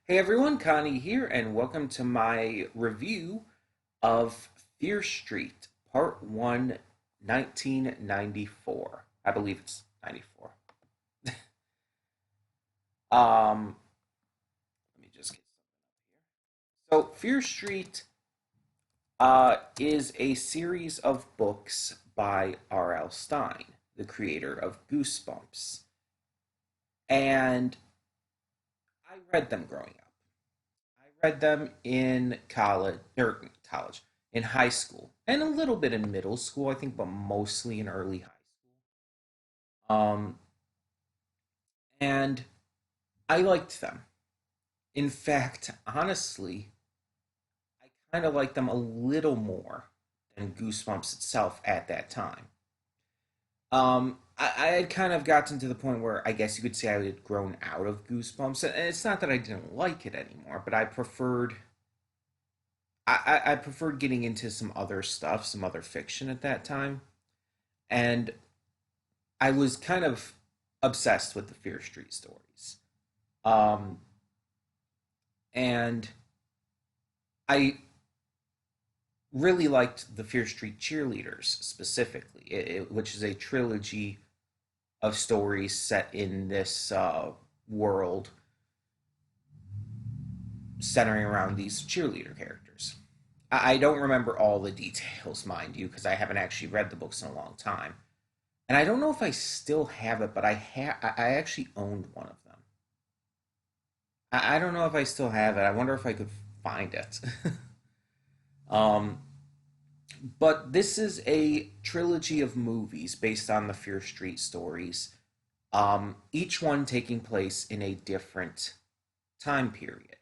Hey everyone, Connie here, and welcome to my review of Fear Street, Part 1, 1994. I believe it's 94. Let me just get something up here. So, Fear Street is a series of books by R.L. Stein, the creator of Goosebumps. And I read them growing up. I read them in in high school, and a little bit in middle school, I think, but mostly in early high school. And I liked them. In fact, honestly, I kind of liked them a little more than Goosebumps itself at that time. I had kind of gotten to the point where I guess you could say I had grown out of Goosebumps, and it's not that I didn't like it anymore, but I preferred getting into some other stuff, some other fiction at that time. And I was kind of obsessed with the Fear Street stories. Um, and I really liked the Fear Street Cheerleaders specifically, which is a trilogy of stories set in this world centering around these cheerleader characters. I don't remember all the details, mind you, because I haven't actually read the books in a long time. And I don't know if I still have it, but I actually owned one of them. I don't know if I still have it. I wonder if I could find it. um, but this is a trilogy of movies based on the Fear Street stories. Each one taking place in a different time period.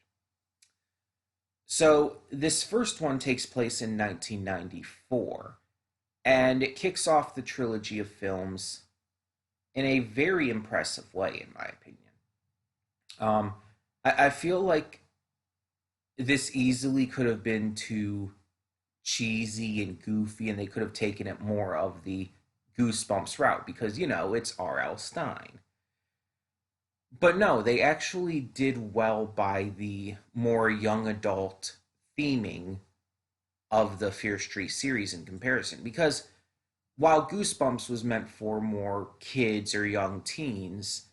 So this first one takes place in 1994, and it kicks off the trilogy of films in a very impressive way, in my opinion. Um, I feel like this easily could have been too cheesy and goofy, and they could have taken it more of the Goosebumps route because, it's R.L. Stein. But no, they actually did well by the more young adult theming of the Fear Street series in comparison. Because while Goosebumps was meant for more kids or young teens,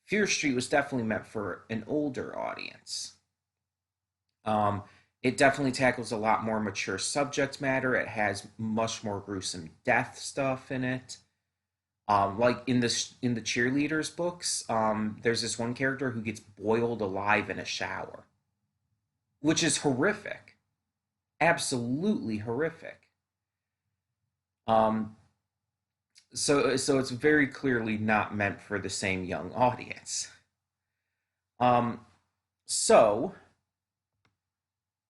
Fear Street was definitely meant for an older audience. Um, it definitely tackles a lot more mature subject matter. It has much more gruesome death stuff in it. Like in the cheerleaders books, there's this one character who gets boiled alive in a shower, which is horrific, absolutely horrific. Um, so it's very clearly not meant for the same young audience. Um, so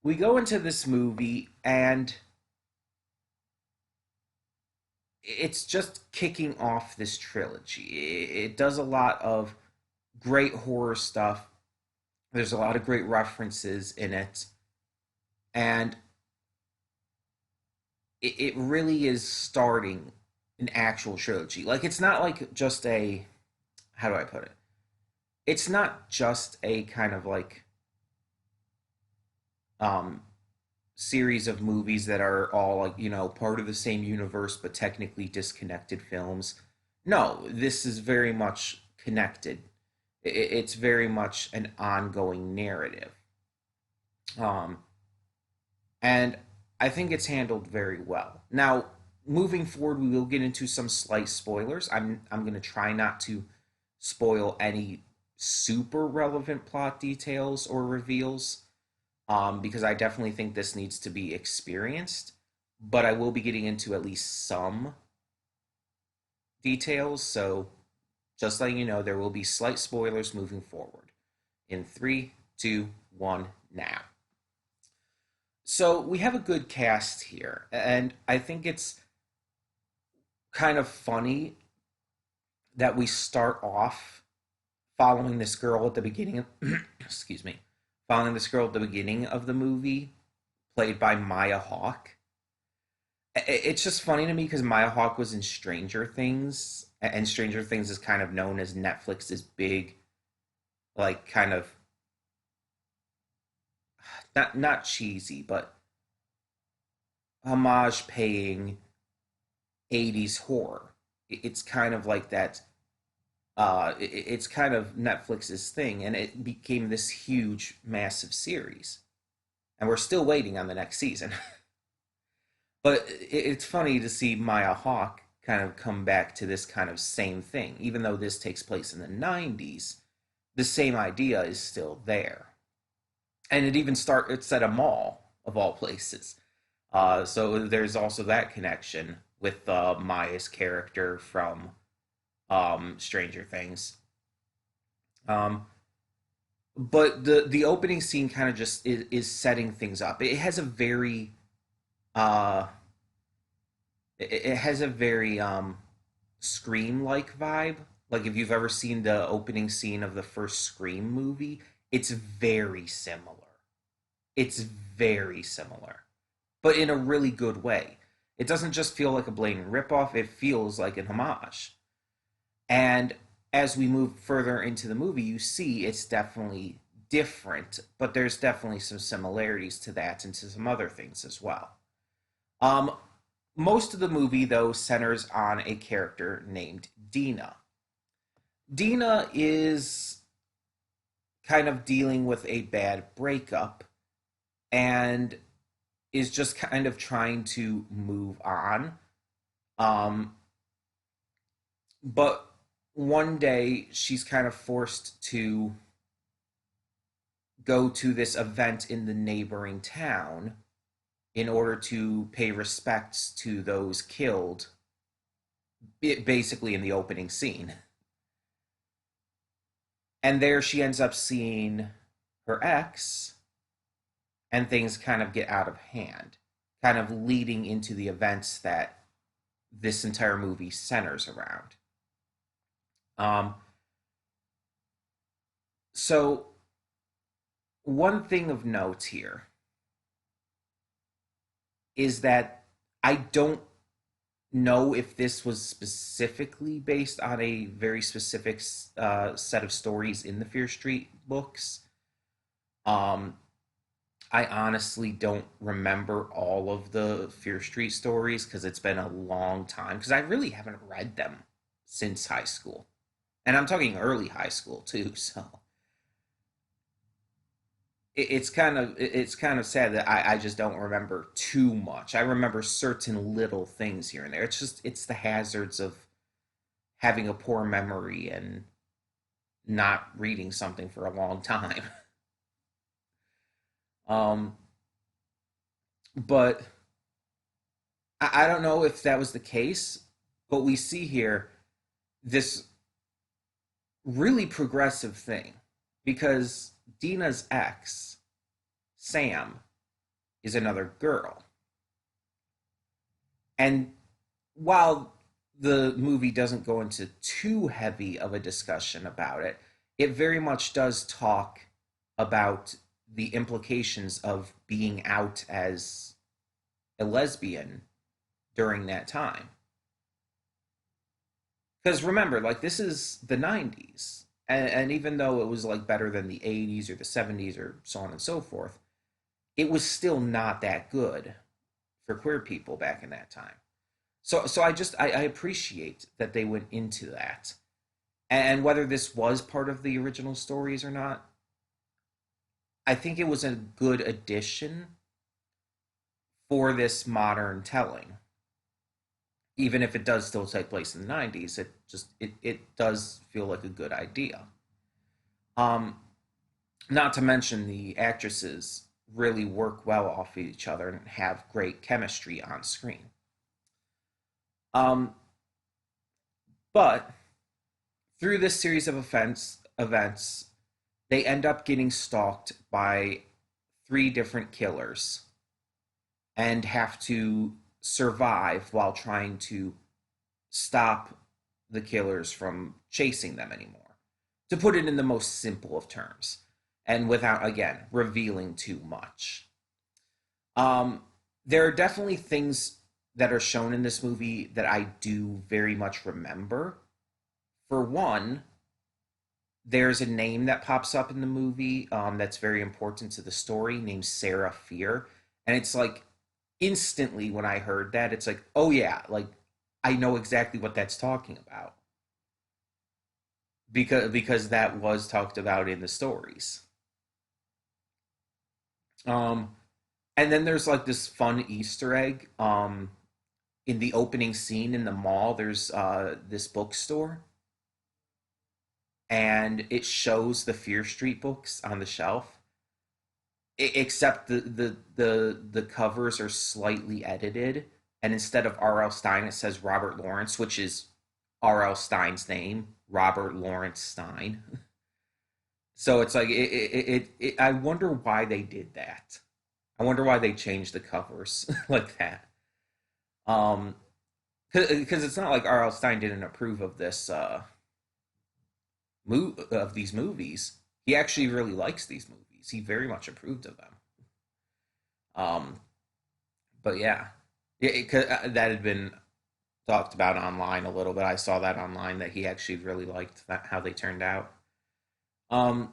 we go into this movie and it's just kicking off this trilogy. It does a lot of great horror stuff. There's a lot of great references in it, and it really is starting an actual trilogy. Like it's not like just a how do I put it? It's not just a kind of like um series of movies that are all like part of the same universe but technically disconnected films. No, this is very much connected. It's very much an ongoing narrative, um, and I think it's handled very well. Now, moving forward, we will get into some slight spoilers. I'm going to try not to spoil any super relevant plot details or reveals, because I definitely think this needs to be experienced. But I will be getting into at least some details, so just letting you know, there will be slight spoilers moving forward. In three, two, one, now. So we have a good cast here, and I think it's kind of funny that we start off following this girl at the beginning of, excuse me, following this girl at the beginning of the movie, played by Maya Hawke. It's just funny to me because Maya Hawke was in Stranger Things, and Stranger Things is kind of known as Netflix's big, like, kind of not cheesy, but homage paying 80s horror. It's kind of like that. It's kind of Netflix's thing, and it became this huge, massive series. And we're still waiting on the next season. But it's funny to see Maya Hawke kind of come back to this kind of same thing. Even though this takes place in the 90s, the same idea is still there. And it's at a mall, of all places. So there's also that connection with Maya's character from Stranger Things. Um, but the opening scene kind of just is setting things up. It has a very uh, it has a very Scream like vibe. Like if you've ever seen the opening scene of the first Scream movie, it's very similar. It's very similar, but in a really good way. It doesn't just feel like a blatant ripoff, it feels like an homage. And as we move further into the movie, you see it's definitely different, but there's definitely some similarities to that and to some other things as well. Um, Most of the movie, though, centers on a character named Dina. Dina is kind of dealing with a bad breakup and is just kind of trying to move on. Um, but one day she's kind of forced to go to this event in the neighboring town in order to pay respects to those killed, basically in the opening scene. And there she ends up seeing her ex, and things kind of get out of hand, kind of leading into the events that this entire movie centers around. Um, so, one thing of note here is that I don't know if this was specifically based on a very specific set of stories in the Fear Street books. Um, I honestly don't remember all of the Fear Street stories because it's been a long time. Because I really haven't read them since high school, and I'm talking early high school too. So it's kind of sad that I just don't remember too much. I remember certain little things here and there. It's the hazards of having a poor memory and not reading something for a long time. Um, but I don't know if that was the case, but we see here this really progressive thing because Dina's ex, Sam, is another girl. And while the movie doesn't go into too heavy of a discussion about it, it very much does talk about the implications of being out as a lesbian during that time. Because remember, like, this is the 90s. And even though it was like better than the 80s or the 70s or so on and so forth, it was still not that good for queer people back in that time. So I appreciate that they went into that. And whether this was part of the original stories or not, I think it was a good addition for this modern telling. Even if it does still take place in the 90s, it does feel like a good idea. Um, Not to mention the actresses really work well off each other and have great chemistry on screen. Um, but through this series of events, they end up getting stalked by three different killers and have to survive while trying to stop the killers from chasing them anymore. To put it in the most simple of terms, and without, again, revealing too much. Um, there are definitely things that are shown in this movie that I do very much remember. For one, There's a name that pops up in the movie that's very important to the story, named Sarah Fear, and it's like instantly when I heard that, it's like, oh yeah, like I know exactly what that's talking about because that was talked about in the stories. Um, and then there's like this fun Easter egg. In the opening scene in the mall, there's this bookstore, and it shows the Fear Street books on the shelf. Except the covers are slightly edited, and instead of R.L. Stein, it says Robert Lawrence, which is R.L. Stein's name, Robert Lawrence Stein. So it's like I wonder why they did that. I wonder why they changed the covers like that. Um, because it's not like R.L. Stein didn't approve of this of these movies. He actually really likes these movies. He very much approved of them. Um, but yeah, that had been talked about online a little bit. I saw that online that he actually really liked that how they turned out. Um,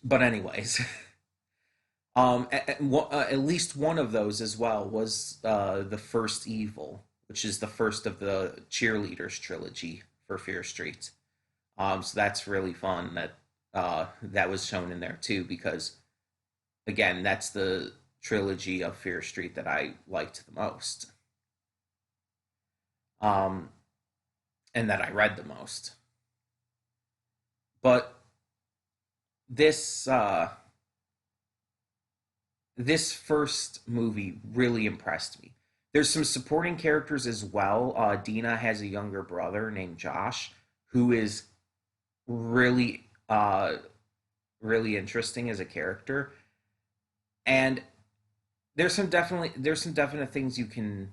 but anyways, at least one of those as well was the first Evil, which is the first of the cheerleaders trilogy for Fear Street. So that's really fun that that was shown in there too, because again, that's the trilogy of Fear Street that I liked the most, um, and that I read the most. But this this first movie really impressed me. There's some supporting characters as well. Dina has a younger brother named Josh, who is really really interesting as a character, and there's some definite things you can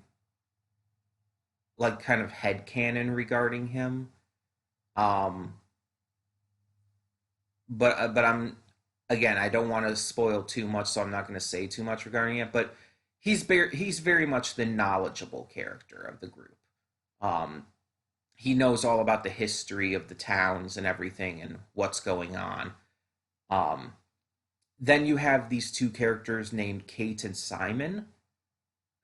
like kind of headcanon regarding him. Um, but I'm again, I don't want to spoil too much, so I'm not going to say too much regarding it. But he's very much the knowledgeable character of the group. Um, he knows all about the history of the towns and everything and what's going on. Um, then you have these two characters named Kate and Simon,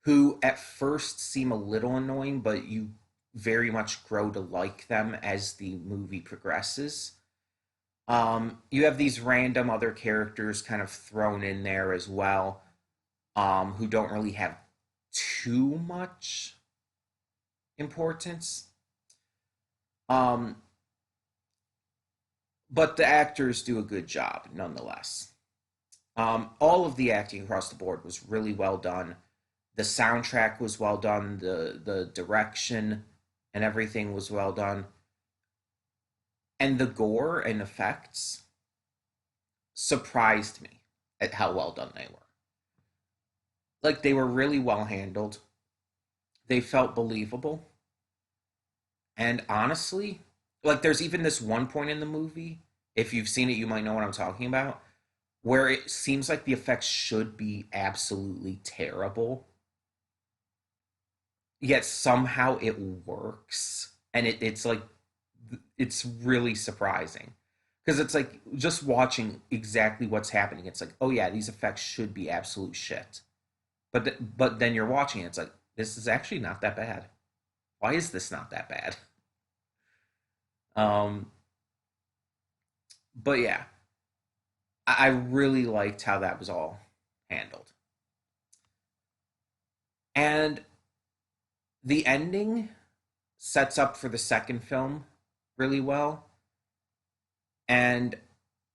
who at first seem a little annoying, but you very much grow to like them as the movie progresses. You have these random other characters kind of thrown in there as well, who don't really have too much importance. Um, but the actors do a good job nonetheless. All of the acting across the board was really well done. The soundtrack was well done. The direction and everything was well done, and the gore and effects surprised me at how well done they were. Like they were really well handled. They felt believable, and honestly, like there's even this one point in the movie. If you've seen it, you might know what I'm talking about. Where it seems like the effects should be absolutely terrible, yet somehow it works, and it's like it's really surprising because it's like just watching exactly what's happening. It's like, oh yeah, these effects should be absolute shit, but then you're watching it, it's like this is actually not that bad. Why is this not that bad? Um, but yeah, I really liked how that was all handled, and the ending sets up for the second film really well, and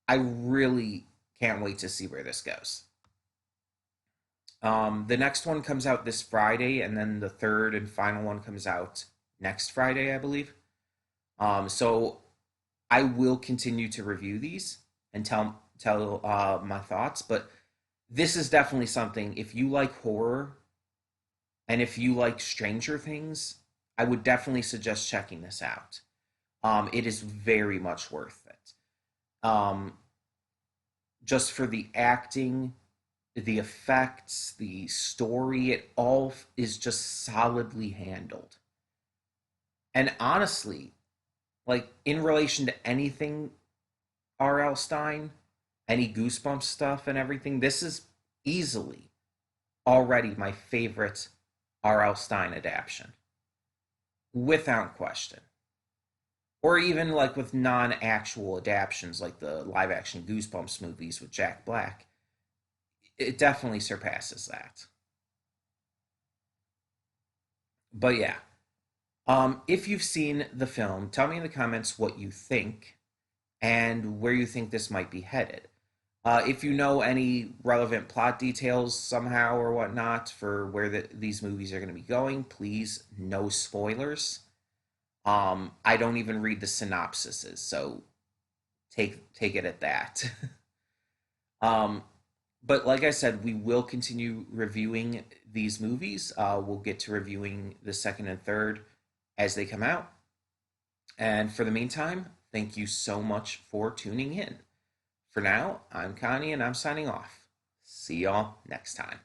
I really can't wait to see where this goes. The next one comes out this Friday, and then the third and final one comes out next Friday, I believe. So I will continue to review these and tell my thoughts, but this is definitely something. If you like horror and if you like Stranger Things, I would definitely suggest checking this out. It is very much worth it. Um, just for the acting, the effects, the story, it all is just solidly handled. And honestly, like in relation to anything R.L. Stein, any Goosebumps stuff and everything, this is easily already my favorite R.L. Stein adaptation, without question. Or even like with non-actual adaptions, like the live-action Goosebumps movies with Jack Black, it definitely surpasses that. But yeah, if you've seen the film, tell me in the comments what you think and where you think this might be headed. If you know any relevant plot details somehow or whatnot for where these movies are going to be going, please no spoilers. I don't even read the synopsises, so take it at that. um, but like I said, we will continue reviewing these movies. We'll get to reviewing the second and third as they come out. And for the meantime, thank you so much for tuning in. For now, I'm Connie and I'm signing off. See y'all next time.